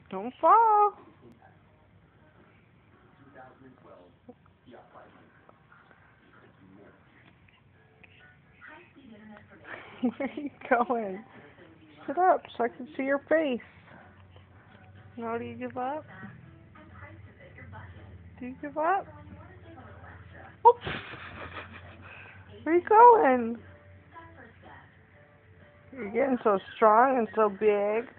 Don't fall. Where are you going? Sit up so I can see your face. No, do you give up? Do you give up? Oh. Where are you going? You're getting so strong and so big.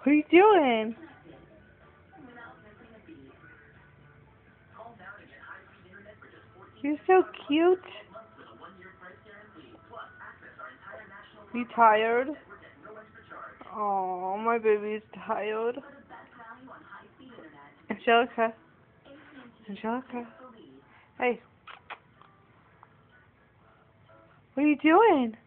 What are you doing? You're so cute. You tired? Oh, my baby's tired. Angelica. Angelica. Hey. What are you doing?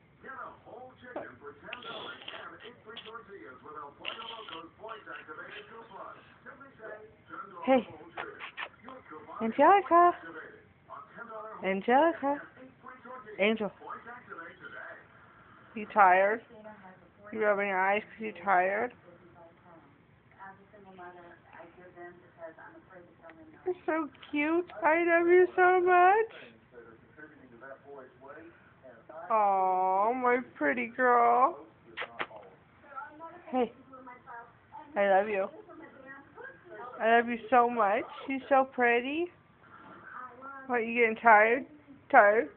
Hey. Angelica. Angelica. Angel. You tired? You rubbing your eyes because you're tired? You're so cute. I love you so much. Oh, my pretty girl. Hey. I love you. I love you so much. You're so pretty. What, you getting tired? Tired?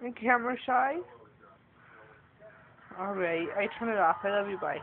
And camera shy? Alright, I turn it off. I love you, bye.